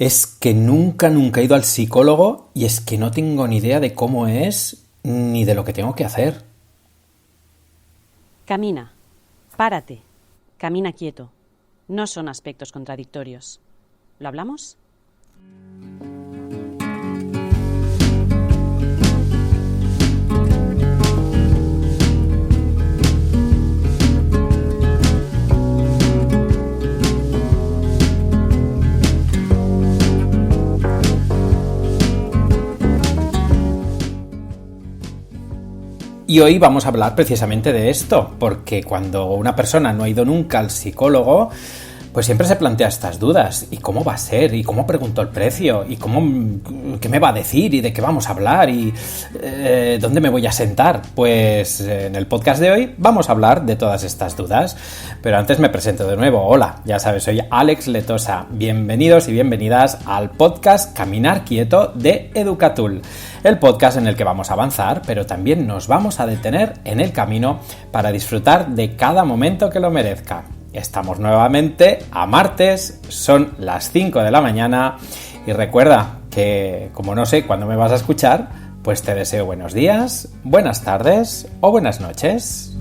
Es que nunca he ido al psicólogo y es que no tengo ni idea de cómo es ni de lo que tengo que hacer. Camina, párate, camina quieto. No son aspectos contradictorios. ¿Lo hablamos? Y hoy vamos a hablar precisamente de esto, porque cuando una persona no ha ido nunca al psicólogo, pues siempre se plantea estas dudas. ¿Y cómo va a ser? ¿Y cómo pregunto el precio? ¿Y qué me va a decir? ¿Y de qué vamos a hablar? ¿Y dónde me voy a sentar? Pues en el podcast de hoy vamos a hablar de todas estas dudas. Pero antes me presento de nuevo. Hola, ya sabes, soy Alex Letosa. Bienvenidos y bienvenidas al podcast Caminar Quieto de Educatul. El podcast en el que vamos a avanzar, pero también nos vamos a detener en el camino para disfrutar de cada momento que lo merezca. Estamos nuevamente a martes, son las 5 de la mañana y recuerda que, como no sé cuándo me vas a escuchar, pues te deseo buenos días, buenas tardes o buenas noches.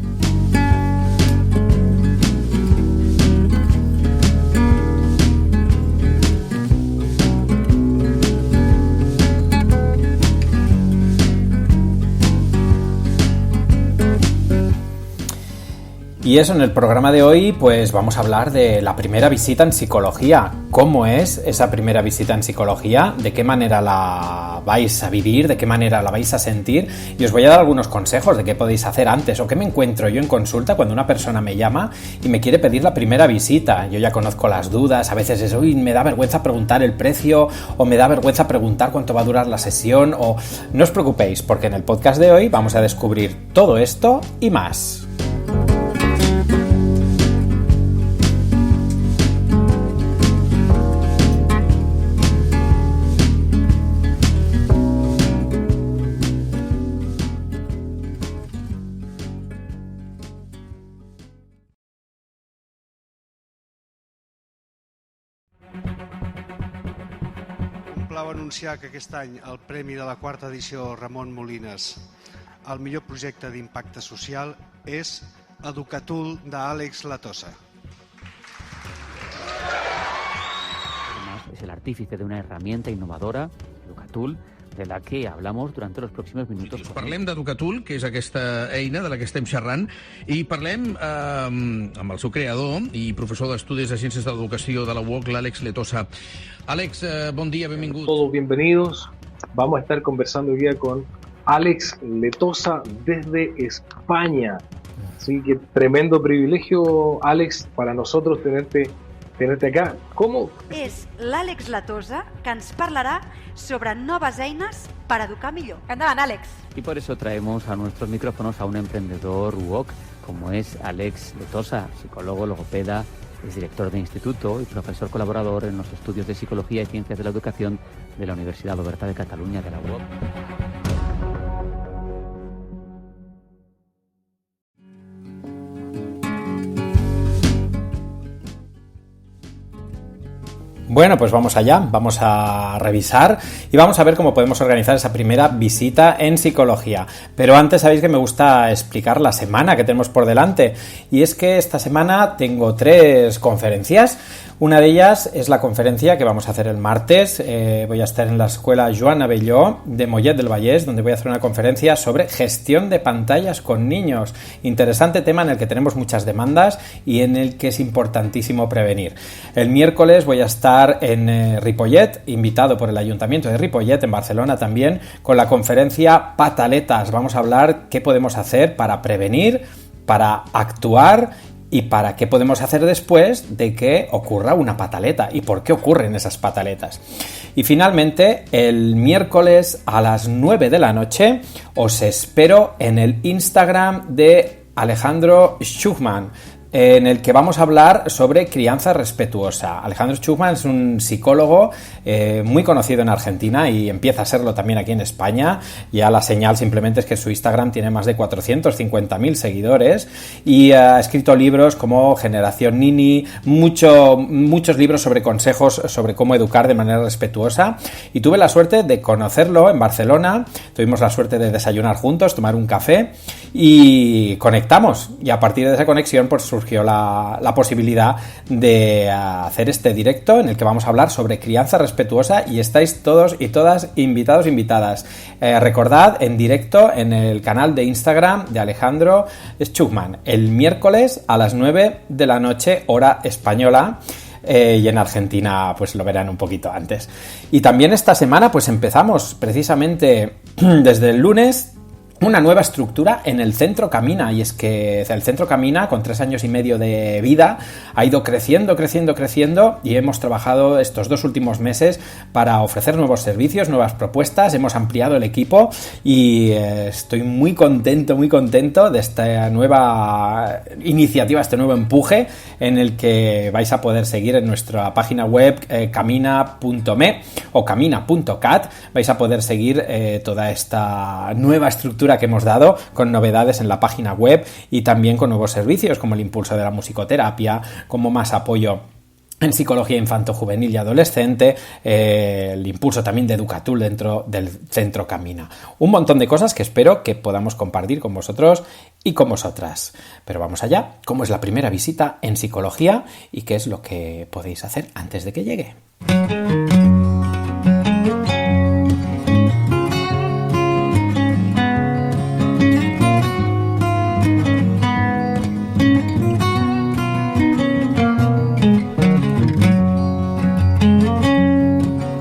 Y eso, en el programa de hoy pues vamos a hablar de la primera visita en psicología. ¿Cómo es esa primera visita en psicología? ¿De qué manera la vais a vivir? ¿De qué manera la vais a sentir? Y os voy a dar algunos consejos de qué podéis hacer antes o qué me encuentro yo en consulta cuando una persona me llama y me quiere pedir la primera visita. Yo ya conozco las dudas, a veces es, me da vergüenza preguntar el precio o me da vergüenza preguntar cuánto va a durar la sesión o... No os preocupéis, porque en el podcast de hoy vamos a descubrir todo esto y más. Plau anunciar que aquest any el premi de la quarta edició Ramon Molines al millor projecte d'impacte social és Educatul d'Àlex Letosa. Además, es el artífice de una herramienta innovadora, Educatul, de la que hablamos durante los próximos minutos. Parlem d'Educatul, que és aquesta eina de la que estem xerrant, i parlem amb el seu creador i professor d'Estudis de Ciències de l'Educació de la UOC, l'Àlex Letosa. Àlex, bon dia, benvingut. Todos bienvenidos. Vamos a estar conversando hoy día con Àlex Letosa desde España. Así que tremendo privilegio, Àlex, para nosotros tenerte acá. ¿Cómo? És l'Àlex Letosa que ens parlarà sobre noves eines per educar millor. Endavant, Àlex. Y por eso traemos a nuestros micrófonos a un emprendedor UOC, como es Àlex Letosa, psicólogo, logopeda, es director de instituto y profesor colaborador en los estudios de Psicología y Ciencias de la Educación de la Universidad Oberta de Cataluña, de la UOC. Bueno, pues vamos allá, vamos a revisar y vamos a ver cómo podemos organizar esa primera visita en psicología. Pero antes sabéis que me gusta explicar la semana que tenemos por delante y es que esta semana tengo 3 conferencias. Una de ellas es la conferencia que vamos a hacer el martes. Voy a estar en la escuela Joan Abelló de Mollet del Vallès, donde voy a hacer una conferencia sobre gestión de pantallas con niños. Interesante tema en el que tenemos muchas demandas y en el que es importantísimo prevenir. El miércoles voy a estar en Ripollet, invitado por el Ayuntamiento de Ripollet, en Barcelona también, con la conferencia Pataletas. Vamos a hablar qué podemos hacer para prevenir, para actuar y para qué podemos hacer después de que ocurra una pataleta y por qué ocurren esas pataletas. Y finalmente, el miércoles a las 9 de la noche os espero en el Instagram de Alejandro Schuchmann, en el que vamos a hablar sobre crianza respetuosa. Alejandro Schuckmann es un psicólogo muy conocido en Argentina y empieza a serlo también aquí en España. Ya la señal simplemente es que su Instagram tiene más de 450.000 seguidores y ha escrito libros como Generación Nini, muchos libros sobre consejos sobre cómo educar de manera respetuosa, y tuve la suerte de conocerlo en Barcelona. Tuvimos la suerte de desayunar juntos, tomar un café y conectamos, y a partir de esa conexión pues surgió la posibilidad de hacer este directo en el que vamos a hablar sobre crianza respetuosa, y estáis todos y todas invitados, invitadas. Recordad, en directo en el canal de Instagram de Alejandro Schuckmann, el miércoles a las 9 de la noche, hora española. Y en Argentina pues lo verán un poquito antes. Y también esta semana pues empezamos precisamente desde el lunes una nueva estructura en el Centro Camina, y es que el Centro Camina, con 3 años y medio de vida, ha ido creciendo, y hemos trabajado estos 2 últimos meses para ofrecer nuevos servicios, nuevas propuestas. Hemos ampliado el equipo y estoy muy contento de esta nueva iniciativa, este nuevo empuje en el que vais a poder seguir en nuestra página web camina.me o camina.cat. Vais a poder seguir toda esta nueva estructura que hemos dado, con novedades en la página web y también con nuevos servicios como el impulso de la musicoterapia, como más apoyo en psicología infanto-juvenil y adolescente, el impulso también de Educatul dentro del Centro Camina. Un montón de cosas que espero que podamos compartir con vosotros y con vosotras. Pero vamos allá. ¿Cómo es la primera visita en psicología y qué es lo que podéis hacer antes de que llegue?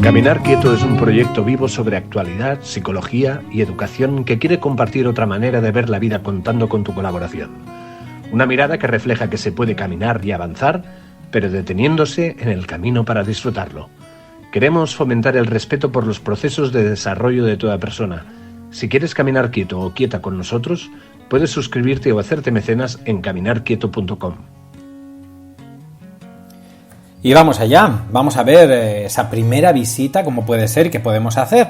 Caminar Quieto es un proyecto vivo sobre actualidad, psicología y educación que quiere compartir otra manera de ver la vida contando con tu colaboración. Una mirada que refleja que se puede caminar y avanzar, pero deteniéndose en el camino para disfrutarlo. Queremos fomentar el respeto por los procesos de desarrollo de toda persona. Si quieres caminar quieto o quieta con nosotros, puedes suscribirte o hacerte mecenas en caminarquieto.com. Y vamos allá, vamos a ver esa primera visita, cómo puede ser y qué podemos hacer.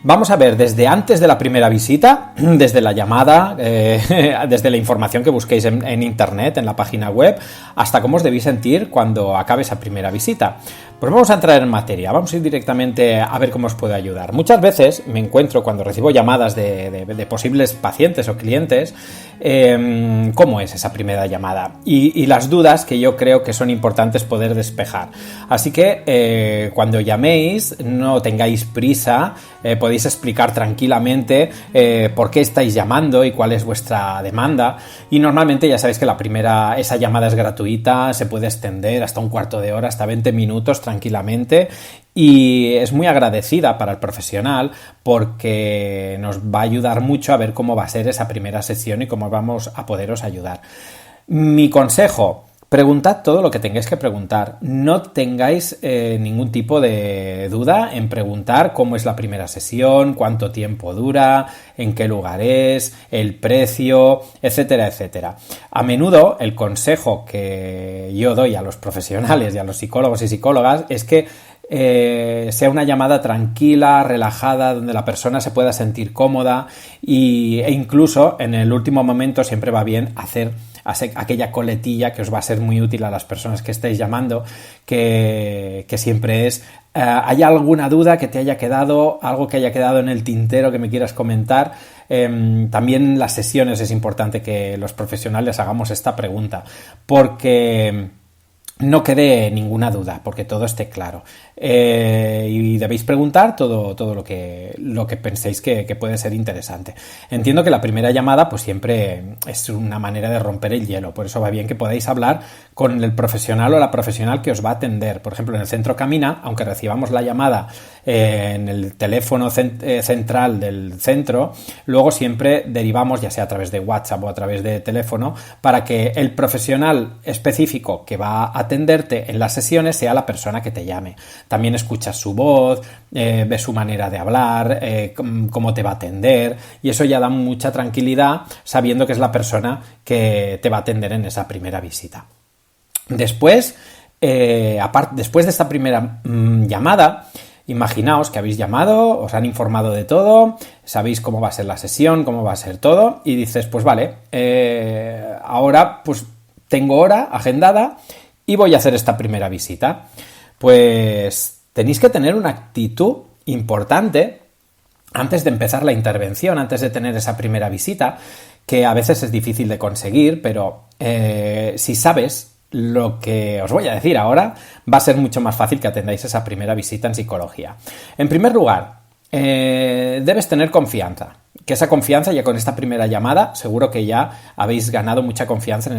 Vamos a ver desde antes de la primera visita, desde la llamada, desde la información que busquéis en internet, en la página web, hasta cómo os debéis sentir cuando acabe esa primera visita. Pues vamos a entrar en materia, vamos a ir directamente a ver cómo os puedo ayudar. Muchas veces me encuentro, cuando recibo llamadas de posibles pacientes o clientes, cómo es esa primera llamada y las dudas que yo creo que son importantes poder despejar. Así que cuando llaméis no tengáis prisa, podéis explicar tranquilamente por qué estáis llamando y cuál es vuestra demanda, y normalmente ya sabéis que esa llamada es gratuita, se puede extender hasta un cuarto de hora, hasta 20 minutos tranquilamente, y es muy agradecida para el profesional porque nos va a ayudar mucho a ver cómo va a ser esa primera sesión y cómo vamos a poderos ayudar. Mi consejo: preguntad todo lo que tengáis que preguntar. No tengáis ningún tipo de duda en preguntar cómo es la primera sesión, cuánto tiempo dura, en qué lugar es, el precio, etcétera, etcétera. A menudo el consejo que yo doy a los profesionales y a los psicólogos y psicólogas es que sea una llamada tranquila, relajada, donde la persona se pueda sentir cómoda e incluso en el último momento siempre va bien hacer aquella coletilla que os va a ser muy útil a las personas que estáis llamando, que siempre es ¿hay alguna duda que te haya quedado, algo que haya quedado en el tintero que me quieras comentar? También en las sesiones es importante que los profesionales hagamos esta pregunta, porque no quede ninguna duda, porque todo esté claro. Y debéis preguntar todo lo que penséis que puede ser interesante. Entiendo que la primera llamada pues siempre es una manera de romper el hielo, por eso va bien que podáis hablar con el profesional o la profesional que os va a atender. Por ejemplo, en el Centro Camina, aunque recibamos la llamada en el teléfono central del centro, luego siempre derivamos, ya sea a través de WhatsApp o a través de teléfono, para que el profesional específico que va a atenderte en las sesiones sea la persona que te llame. también escuchas su voz, ves su manera de hablar, cómo te va a atender, y eso ya da mucha tranquilidad sabiendo que es la persona que te va a atender en esa primera visita. Después, después de esta primera llamada, imaginaos que habéis llamado, os han informado de todo, sabéis cómo va a ser la sesión, cómo va a ser todo, y dices, pues vale, ahora pues tengo hora agendada y voy a hacer esta primera visita. Pues tenéis que tener una actitud importante antes de empezar la intervención, antes de tener esa primera visita, que a veces es difícil de conseguir, pero si sabes lo que os voy a decir ahora, va a ser mucho más fácil que atendáis esa primera visita en psicología. En primer lugar, debes tener confianza. Que esa confianza, ya con esta primera llamada, seguro que ya habéis ganado mucha confianza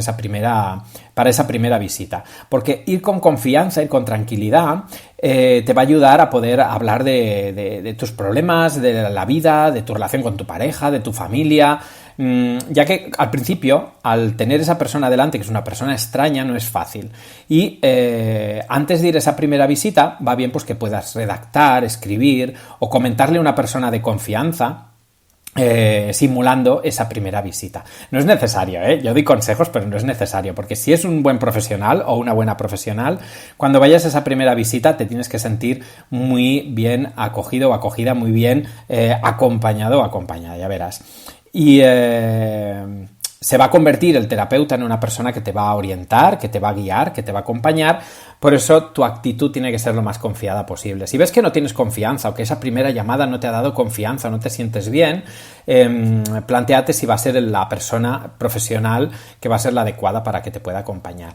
para esa primera visita. Porque ir con confianza, ir con tranquilidad, te va a ayudar a poder hablar de tus problemas, de la vida, de tu relación con tu pareja, de tu familia, ya que al principio, al tener esa persona delante, que es una persona extraña, no es fácil. Y antes de ir a esa primera visita, va bien pues que puedas redactar, escribir o comentarle a una persona de confianza, simulando esa primera visita. No es necesario, yo doy consejos, pero no es necesario, porque si es un buen profesional o una buena profesional, cuando vayas a esa primera visita te tienes que sentir muy bien acogido o acogida, muy bien acompañado o acompañada, ya verás. Y se va a convertir el terapeuta en una persona que te va a orientar, que te va a guiar, que te va a acompañar. Por eso tu actitud tiene que ser lo más confiada posible. Si ves que no tienes confianza o que esa primera llamada no te ha dado confianza o no te sientes bien, plantéate si va a ser la persona profesional que va a ser la adecuada para que te pueda acompañar.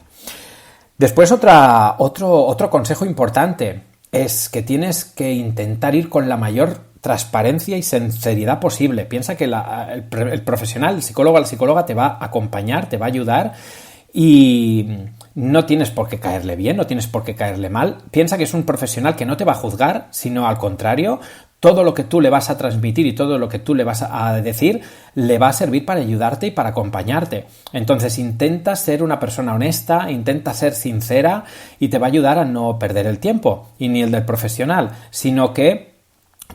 Después otro consejo importante es que tienes que intentar ir con la mayor transparencia y sinceridad posible. Piensa que el profesional, el psicólogo o la psicóloga te va a acompañar, te va a ayudar y no tienes por qué caerle bien, no tienes por qué caerle mal. Piensa que es un profesional que no te va a juzgar, sino al contrario, todo lo que tú le vas a transmitir y todo lo que tú le vas a decir le va a servir para ayudarte y para acompañarte. Entonces intenta ser una persona honesta, intenta ser sincera y te va a ayudar a no perder el tiempo, y ni el del profesional, sino que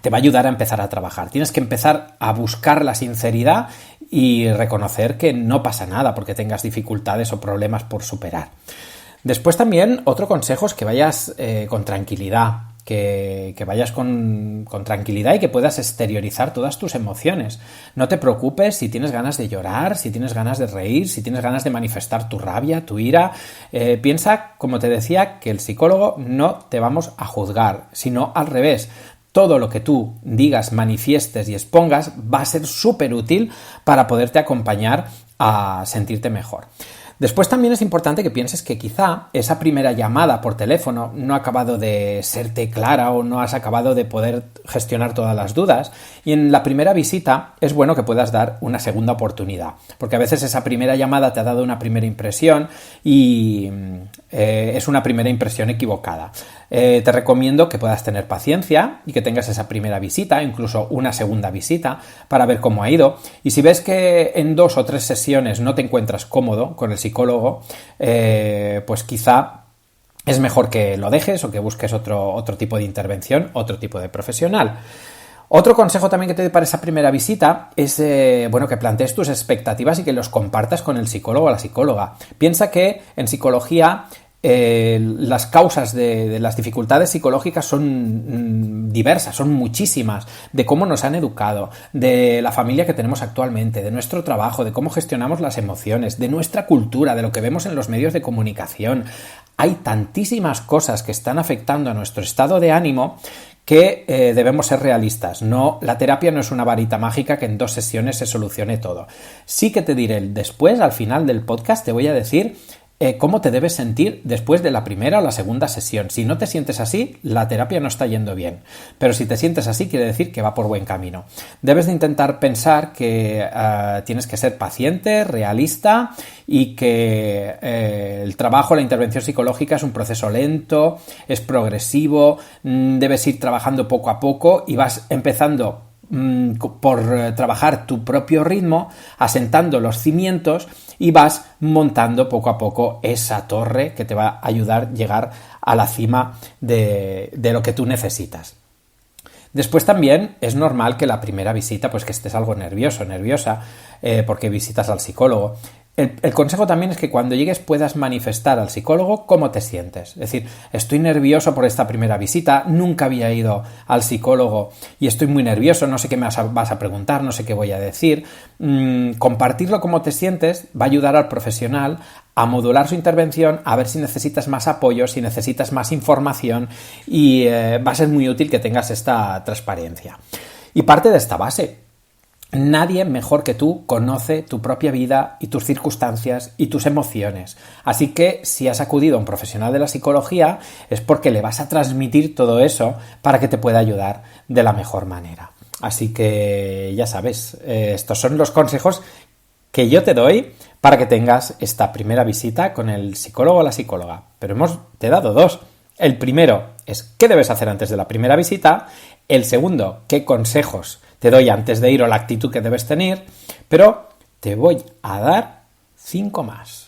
te va a ayudar a empezar a trabajar. Tienes que empezar a buscar la sinceridad y reconocer que no pasa nada porque tengas dificultades o problemas por superar. Después también otro consejo es que vayas con tranquilidad, que vayas con tranquilidad y que puedas exteriorizar todas tus emociones. No te preocupes si tienes ganas de llorar, si tienes ganas de reír, si tienes ganas de manifestar tu rabia, tu ira. Piensa, como te decía, que el psicólogo no te vamos a juzgar, sino al revés. Todo lo que tú digas, manifiestes y expongas va a ser súper útil para poderte acompañar a sentirte mejor. Después también es importante que pienses que quizá esa primera llamada por teléfono no ha acabado de serte clara o no has acabado de poder gestionar todas las dudas, y en la primera visita es bueno que puedas dar una segunda oportunidad, porque a veces esa primera llamada te ha dado una primera impresión y es una primera impresión equivocada. Te recomiendo que puedas tener paciencia y que tengas esa primera visita, incluso una segunda visita, para ver cómo ha ido. Y si ves que en 2 o 3 sesiones no te encuentras cómodo con el psicólogo, pues quizá es mejor que lo dejes o que busques otro tipo de intervención, otro tipo de profesional. Otro consejo también que te doy para esa primera visita es que plantees tus expectativas y que los compartas con el psicólogo o la psicóloga. Piensa que en psicología las causas de las dificultades psicológicas son diversas, son muchísimas, de cómo nos han educado, de la familia que tenemos actualmente, de nuestro trabajo, de cómo gestionamos las emociones, de nuestra cultura, de lo que vemos en los medios de comunicación. Hay tantísimas cosas que están afectando a nuestro estado de ánimo que debemos ser realistas. La terapia no es una varita mágica que en 2 sesiones se solucione todo. Sí que te diré después, al final del podcast, te voy a decir cómo te debes sentir después de la primera o la segunda sesión. Si no te sientes así, la terapia no está yendo bien. Pero si te sientes así, quiere decir que va por buen camino. Debes de intentar pensar que tienes que ser paciente, realista y que el trabajo, la intervención psicológica es un proceso lento, es progresivo, debes ir trabajando poco a poco y vas empezando por trabajar tu propio ritmo, asentando los cimientos y vas montando poco a poco esa torre que te va a ayudar a llegar a la cima de lo que tú necesitas. Después también es normal que la primera visita pues que estés algo nerviosa, porque visitas al psicólogo. El consejo también es que cuando llegues puedas manifestar al psicólogo cómo te sientes. Es decir, estoy nervioso por esta primera visita, nunca había ido al psicólogo y estoy muy nervioso, no sé qué me vas a preguntar, no sé qué voy a decir. Compartirlo cómo te sientes va a ayudar al profesional a modular su intervención, a ver si necesitas más apoyo, si necesitas más información y va a ser muy útil que tengas esta transparencia. Y parte de esta base. Nadie mejor que tú conoce tu propia vida y tus circunstancias y tus emociones. Así que si has acudido a un profesional de la psicología es porque le vas a transmitir todo eso para que te pueda ayudar de la mejor manera. Así que ya sabes, estos son los consejos que yo te doy para que tengas esta primera visita con el psicólogo o la psicóloga. Pero te he dado 2. El primero es qué debes hacer antes de la primera visita. El segundo, qué consejos te doy antes de ir o la actitud que debes tener. Pero te voy a dar 5 más.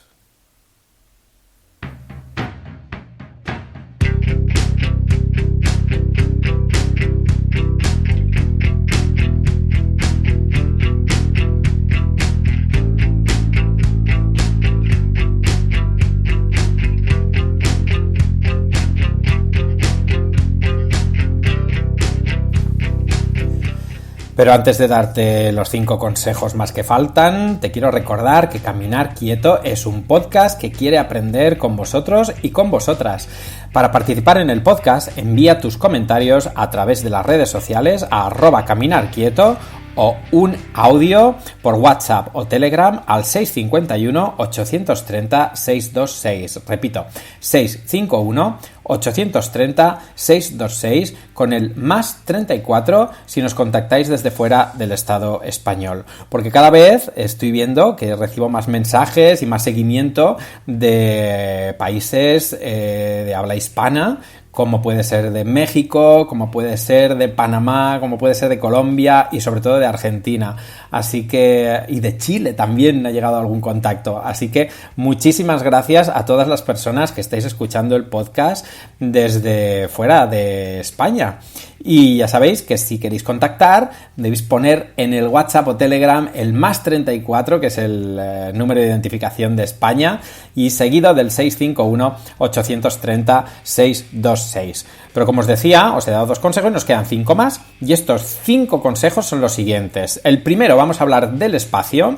Pero antes de darte los 5 consejos más que faltan, te quiero recordar que Caminar Quieto es un podcast que quiere aprender con vosotros y con vosotras. Para participar en el podcast, envía tus comentarios a través de las redes sociales a @caminarquieto o un audio por WhatsApp o Telegram al 651 830 626. Repito, 651 830 626 con el más 34 si nos contactáis desde fuera del Estado español. Porque cada vez estoy viendo que recibo más mensajes y más seguimiento de países de habla hispana, como puede ser de México, como puede ser de Panamá, como puede ser de Colombia y sobre todo de Argentina. Así que, y de Chile también ha llegado algún contacto. Así que muchísimas gracias a todas las personas que estáis escuchando el podcast desde fuera de España. Y ya sabéis que si queréis contactar, debéis poner en el WhatsApp o Telegram el más 34, que es el número de identificación de España, y seguido del 651 830 626. Pero como os decía, os he dado 2 consejos y nos quedan 5 más. Y estos 5 consejos son los siguientes. El primero, vamos a hablar del espacio,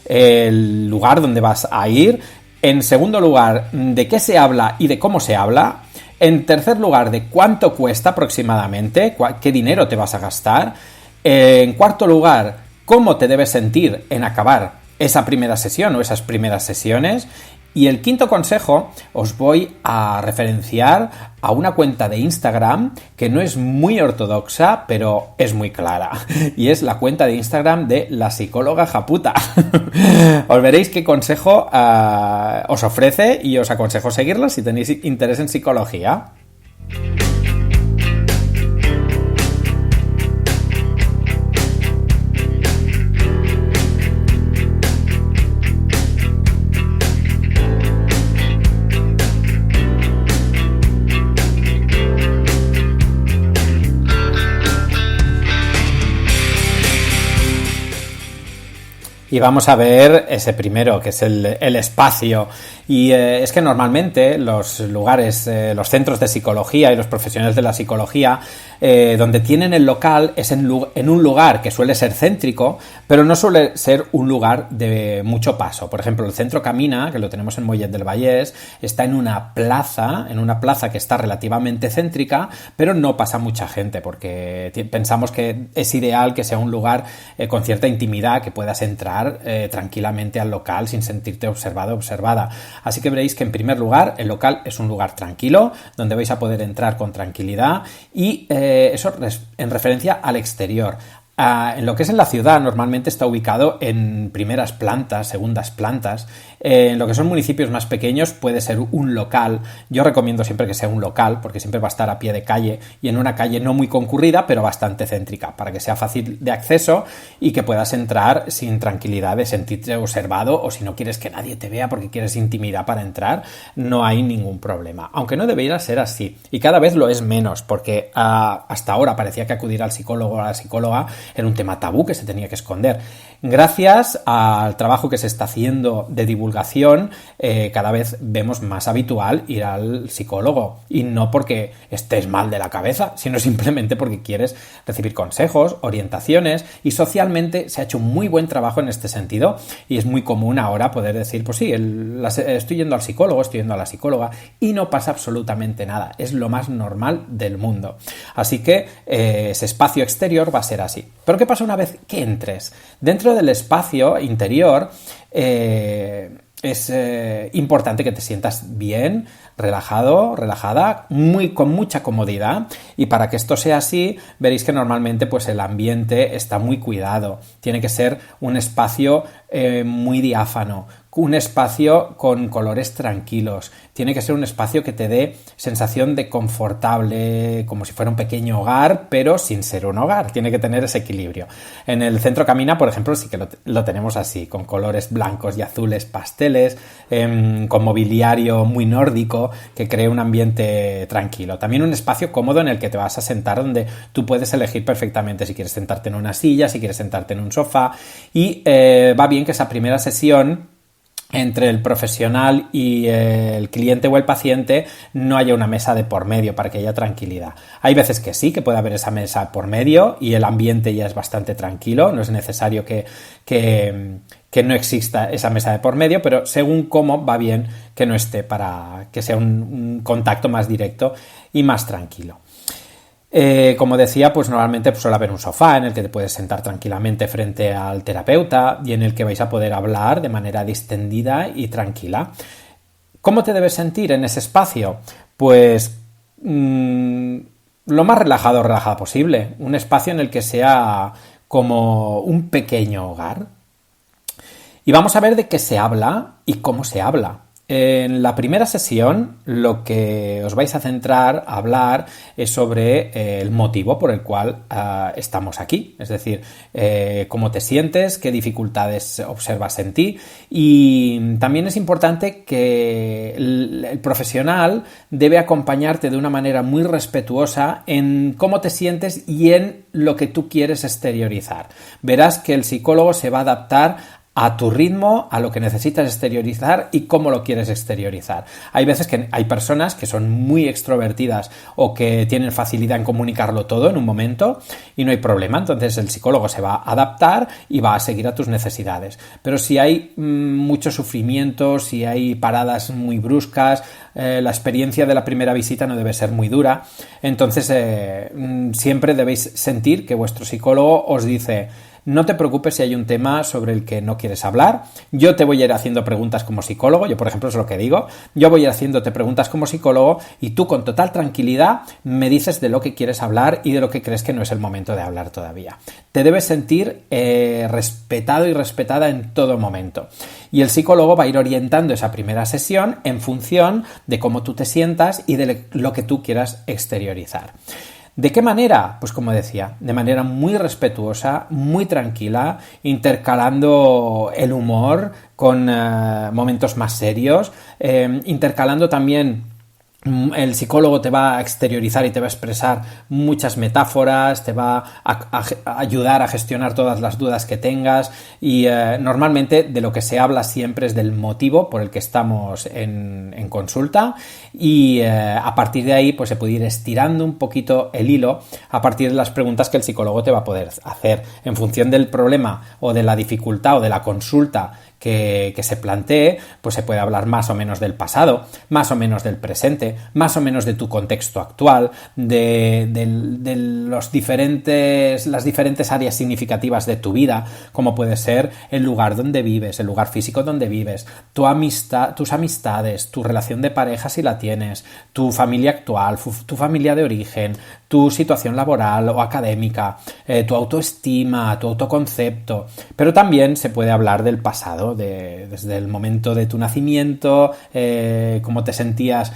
el lugar donde vas a ir. En segundo lugar, de qué se habla y de cómo se habla. En tercer lugar, de cuánto cuesta aproximadamente, qué dinero te vas a gastar. En cuarto lugar, cómo te debes sentir en acabar esa primera sesión o esas primeras sesiones. Y el quinto consejo, os voy a referenciar a una cuenta de Instagram que no es muy ortodoxa, pero es muy clara. Y es la cuenta de Instagram de la psicóloga Japuta. Os veréis qué consejo os ofrece y os aconsejo seguirla si tenéis interés en psicología. Y vamos a ver ese primero, que es el espacio. Y es que normalmente los lugares, los centros de psicología y los profesionales de la psicología, donde tienen el local es en un lugar que suele ser céntrico, pero no suele ser un lugar de mucho paso. Por ejemplo, el Centro Camina, que lo tenemos en Mollet del Vallès, está en una plaza que está relativamente céntrica, pero no pasa mucha gente, porque pensamos que es ideal que sea un lugar con cierta intimidad, que puedas entrar tranquilamente al local sin sentirte observado o observada. Así que veréis que en primer lugar el local es un lugar tranquilo donde vais a poder entrar con tranquilidad y eso en referencia al exterior. En lo que es en la ciudad, normalmente está ubicado en primeras plantas, segundas plantas. En lo que son municipios más pequeños puede ser un local. Yo recomiendo siempre que sea un local, porque siempre va a estar a pie de calle y en una calle no muy concurrida, pero bastante céntrica, para que sea fácil de acceso y que puedas entrar sin tranquilidad de sentirte observado, o si no quieres que nadie te vea porque quieres intimidad para entrar, no hay ningún problema. Aunque no debería ser así, y cada vez lo es menos, porque hasta ahora parecía que acudir al psicólogo o a la psicóloga era un tema tabú que se tenía que esconder. Gracias al trabajo que se está haciendo de divulgación, cada vez vemos más habitual ir al psicólogo, y no porque estés mal de la cabeza, sino simplemente porque quieres recibir consejos, orientaciones, y socialmente se ha hecho un muy buen trabajo en este sentido, y es muy común ahora poder decir, pues sí, estoy yendo al psicólogo, estoy yendo a la psicóloga, y no pasa absolutamente nada, es lo más normal del mundo. Así que ese espacio exterior va a ser así. Pero ¿qué pasa una vez que entres? Dentro del espacio interior es importante que te sientas bien, relajado, relajada, con mucha comodidad, y para que esto sea así, veréis que normalmente pues el ambiente está muy cuidado. Tiene que ser un espacio muy diáfano, un espacio con colores tranquilos, tiene que ser un espacio que te dé sensación de confortable, como si fuera un pequeño hogar, pero sin ser un hogar, tiene que tener ese equilibrio. En el Centro Camina, por ejemplo, sí que lo tenemos así, con colores blancos y azules pasteles, con mobiliario muy nórdico, que cree un ambiente tranquilo. También un espacio cómodo en el que te vas a sentar, donde tú puedes elegir perfectamente si quieres sentarte en una silla, si quieres sentarte en un sofá, y va bien que esa primera sesión entre el profesional y el cliente o el paciente no haya una mesa de por medio, para que haya tranquilidad. Hay veces que sí, que puede haber esa mesa por medio y el ambiente ya es bastante tranquilo, no es necesario que no exista esa mesa de por medio, pero según cómo va bien que no esté, para que sea un contacto más directo y más tranquilo. Como decía, pues normalmente suele haber un sofá en el que te puedes sentar tranquilamente frente al terapeuta y en el que vais a poder hablar de manera distendida y tranquila. ¿Cómo te debes sentir en ese espacio? Pues lo más relajado posible. Un espacio en el que sea como un pequeño hogar. Y vamos a ver de qué se habla y cómo se habla. En la primera sesión lo que os vais a centrar a hablar es sobre el motivo por el cual estamos aquí, es decir, cómo te sientes, qué dificultades observas en ti, y también es importante que el profesional debe acompañarte de una manera muy respetuosa en cómo te sientes y en lo que tú quieres exteriorizar. Verás que el psicólogo se va a adaptar a tu ritmo, a lo que necesitas exteriorizar y cómo lo quieres exteriorizar. Hay veces que hay personas que son muy extrovertidas o que tienen facilidad en comunicarlo todo en un momento y no hay problema. Entonces el psicólogo se va a adaptar y va a seguir a tus necesidades. Pero si hay mucho sufrimiento, si hay paradas muy bruscas, la experiencia de la primera visita no debe ser muy dura. Entonces siempre debéis sentir que vuestro psicólogo os dice: no te preocupes si hay un tema sobre el que no quieres hablar. Yo te voy a ir haciendo preguntas como psicólogo. Yo, por ejemplo, es lo que digo. Yo voy a ir haciéndote preguntas como psicólogo y tú con total tranquilidad me dices de lo que quieres hablar y de lo que crees que no es el momento de hablar todavía. Te debes sentir respetado y respetada en todo momento. Y el psicólogo va a ir orientando esa primera sesión en función de cómo tú te sientas y de lo que tú quieras exteriorizar. ¿De qué manera? Pues como decía, de manera muy respetuosa, muy tranquila, intercalando el humor con momentos más serios, intercalando también. El psicólogo te va a exteriorizar y te va a expresar muchas metáforas, te va a ayudar a gestionar todas las dudas que tengas y normalmente de lo que se habla siempre es del motivo por el que estamos en consulta y a partir de ahí pues se puede ir estirando un poquito el hilo a partir de las preguntas que el psicólogo te va a poder hacer en función del problema o de la dificultad o de la consulta que se plantee, pues se puede hablar más o menos del pasado, más o menos del presente, más o menos de tu contexto actual, de las diferentes áreas significativas de tu vida, como puede ser el lugar donde vives, el lugar físico donde vives, tus amistades, tu relación de pareja si la tienes, tu familia actual, tu familia de origen, tu situación laboral o académica, tu autoestima, tu autoconcepto, pero también se puede hablar del pasado, desde el momento de tu nacimiento, cómo te sentías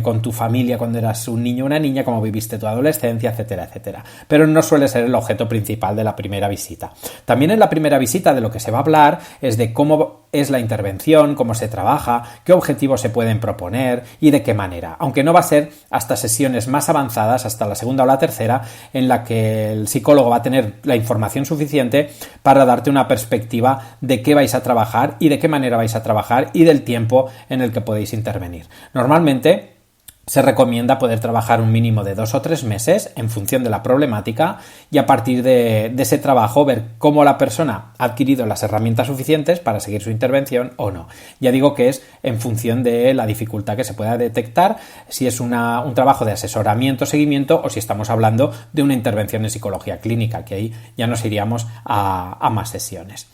con tu familia cuando eras un niño o una niña, cómo viviste tu adolescencia, etcétera, etcétera. Pero no suele ser el objeto principal de la primera visita. También en la primera visita de lo que se va a hablar es de cómo es la intervención, cómo se trabaja, qué objetivos se pueden proponer y de qué manera, aunque no va a ser hasta sesiones más avanzadas, hasta la segunda o la tercera, en la que el psicólogo va a tener la información suficiente para darte una perspectiva de qué vais a trabajar y de qué manera vais a trabajar y del tiempo en el que podéis intervenir. Normalmente se recomienda poder trabajar un mínimo de 2 o 3 meses en función de la problemática y a partir de ese trabajo ver cómo la persona ha adquirido las herramientas suficientes para seguir su intervención o no. Ya digo que es en función de la dificultad que se pueda detectar, si es un trabajo de asesoramiento, seguimiento o si estamos hablando de una intervención en psicología clínica, que ahí ya nos iríamos a más sesiones.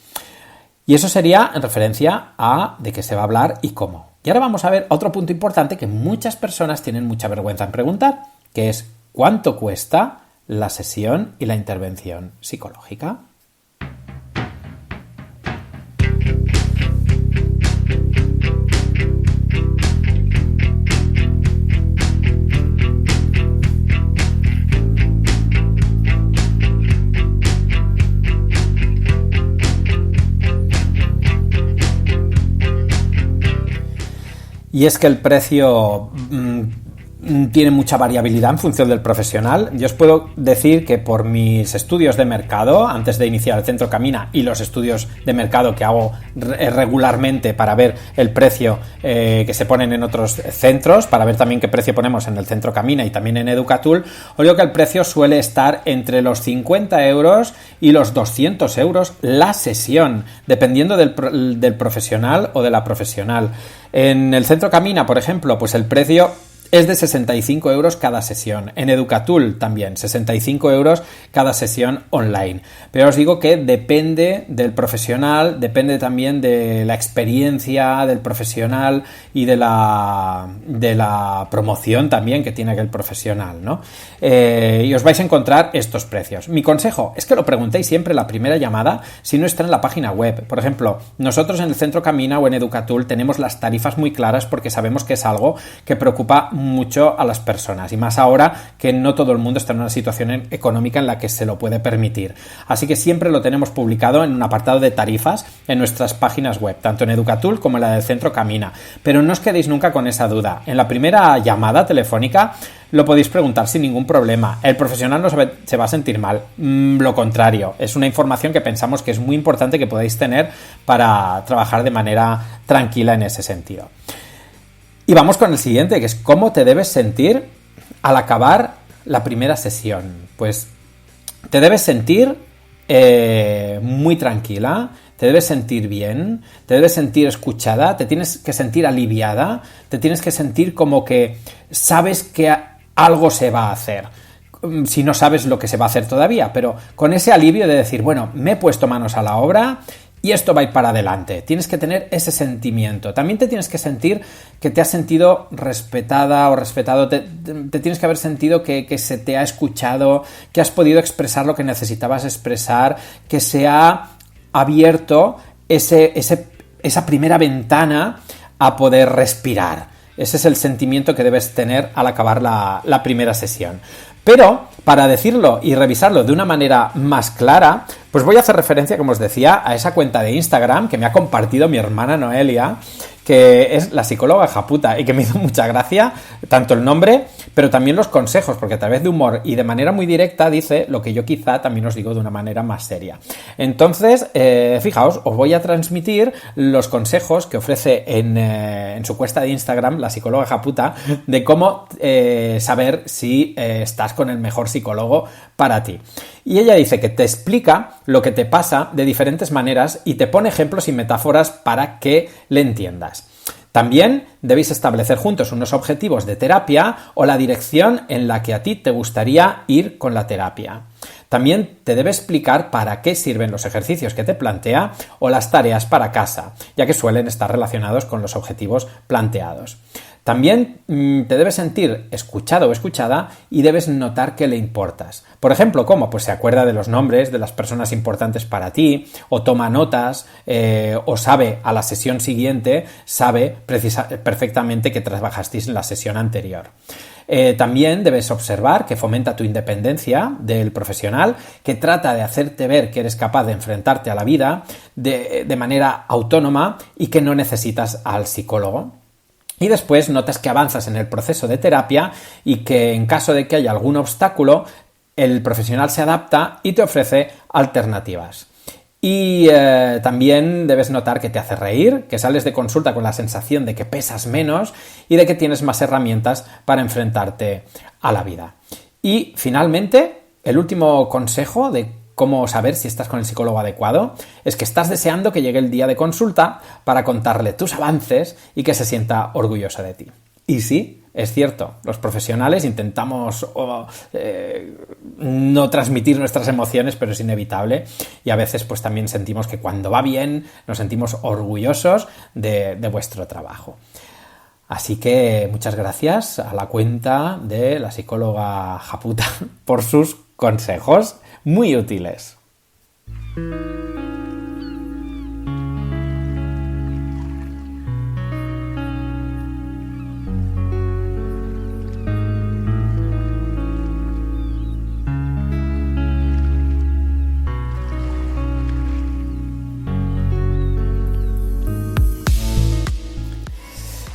Y eso sería en referencia a de qué se va a hablar y cómo. Y ahora vamos a ver otro punto importante que muchas personas tienen mucha vergüenza en preguntar, que es ¿cuánto cuesta la sesión y la intervención psicológica? Y es que el precio tiene mucha variabilidad en función del profesional. Yo os puedo decir que por mis estudios de mercado, antes de iniciar el Centro Camina y los estudios de mercado que hago regularmente para ver el precio que se ponen en otros centros, para ver también qué precio ponemos en el Centro Camina y también en Educatool, os digo que el precio suele estar entre los 50 euros y los 200 euros la sesión, dependiendo del profesional o de la profesional. En el Centro Camina, por ejemplo, pues el precio es de 65 euros cada sesión. En Educatool también, 65 euros cada sesión online. Pero os digo que depende del profesional, depende también de la experiencia del profesional y de la promoción también que tiene aquel profesional, ¿no? Y os vais a encontrar estos precios. Mi consejo es que lo preguntéis siempre en la primera llamada si no está en la página web. Por ejemplo, nosotros en el Centro Camina o en Educatool tenemos las tarifas muy claras porque sabemos que es algo que preocupa mucho a las personas y más ahora que no todo el mundo está en una situación económica en la que se lo puede permitir. Así que siempre lo tenemos publicado en un apartado de tarifas en nuestras páginas web, tanto en Educatool como en la del Centro Camina. Pero no os quedéis nunca con esa duda. En la primera llamada telefónica lo podéis preguntar sin ningún problema. El profesional no se va a sentir mal. Lo contrario, es una información que pensamos que es muy importante que podáis tener para trabajar de manera tranquila en ese sentido. Y vamos con el siguiente, que es cómo te debes sentir al acabar la primera sesión. Pues te debes sentir muy tranquila, te debes sentir bien, te debes sentir escuchada, te tienes que sentir aliviada, te tienes que sentir como que sabes que algo se va a hacer. Si no sabes lo que se va a hacer todavía, pero con ese alivio de decir, bueno, me he puesto manos a la obra y esto va a ir para adelante. Tienes que tener ese sentimiento. También te tienes que sentir que te has sentido respetada o respetado. Te tienes que haber sentido que se te ha escuchado, que has podido expresar lo que necesitabas expresar, que se ha abierto esa primera ventana a poder respirar. Ese es el sentimiento que debes tener al acabar la primera sesión. Pero, para decirlo y revisarlo de una manera más clara, pues voy a hacer referencia, como os decía, a esa cuenta de Instagram que me ha compartido mi hermana Noelia, que es la psicóloga Japuta, y que me hizo mucha gracia tanto el nombre, pero también los consejos, porque a través de humor y de manera muy directa dice lo que yo quizá también os digo de una manera más seria. Entonces, fijaos, os voy a transmitir los consejos que ofrece en su cuenta de Instagram la psicóloga Japuta de cómo saber si estás con el mejor psicólogo para ti. Y ella dice que te explica lo que te pasa de diferentes maneras y te pone ejemplos y metáforas para que le entiendas. También debéis establecer juntos unos objetivos de terapia o la dirección en la que a ti te gustaría ir con la terapia. También te debe explicar para qué sirven los ejercicios que te plantea o las tareas para casa, ya que suelen estar relacionados con los objetivos planteados. También te debes sentir escuchado o escuchada y debes notar que le importas. Por ejemplo, ¿cómo? Pues se acuerda de los nombres de las personas importantes para ti, o toma notas, o sabe a la sesión siguiente, sabe perfectamente que trabajasteis en la sesión anterior. También debes observar que fomenta tu independencia del profesional, que trata de hacerte ver que eres capaz de enfrentarte a la vida de manera autónoma y que no necesitas al psicólogo. Y después notas que avanzas en el proceso de terapia y que en caso de que haya algún obstáculo, el profesional se adapta y te ofrece alternativas. Y también debes notar que te hace reír, que sales de consulta con la sensación de que pesas menos y de que tienes más herramientas para enfrentarte a la vida. Y finalmente, el último consejo de cómo saber si estás con el psicólogo adecuado es que estás deseando que llegue el día de consulta para contarle tus avances y que se sienta orgulloso de ti. Y sí, es cierto, los profesionales intentamos no transmitir nuestras emociones, pero es inevitable, y a veces pues también sentimos que cuando va bien nos sentimos orgullosos de vuestro trabajo. Así que muchas gracias a la cuenta de la psicóloga Japuta por sus consejos muy útiles.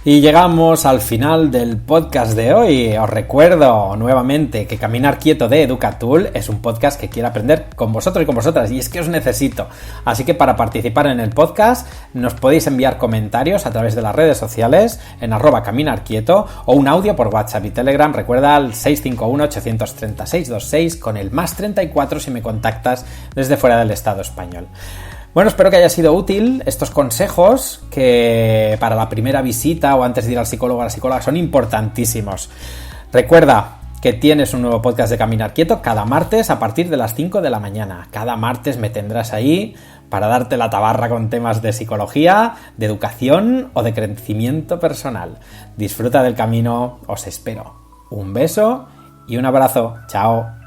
Y llegamos al final del podcast de hoy. Os recuerdo nuevamente que Caminar Quieto de Educatool es un podcast que quiere aprender con vosotros y con vosotras, y es que os necesito. Así que para participar en el podcast nos podéis enviar comentarios a través de las redes sociales en @caminarquieto o un audio por WhatsApp y Telegram. Recuerda al 651-836-26 con el +34 si me contactas desde fuera del Estado español. Bueno, espero que haya sido útil estos consejos que para la primera visita o antes de ir al psicólogo o a la psicóloga son importantísimos. Recuerda que tienes un nuevo podcast de Caminar Quieto cada martes a partir de las 5 de la mañana. Cada martes me tendrás ahí para darte la tabarra con temas de psicología, de educación o de crecimiento personal. Disfruta del camino, os espero. Un beso y un abrazo. Chao.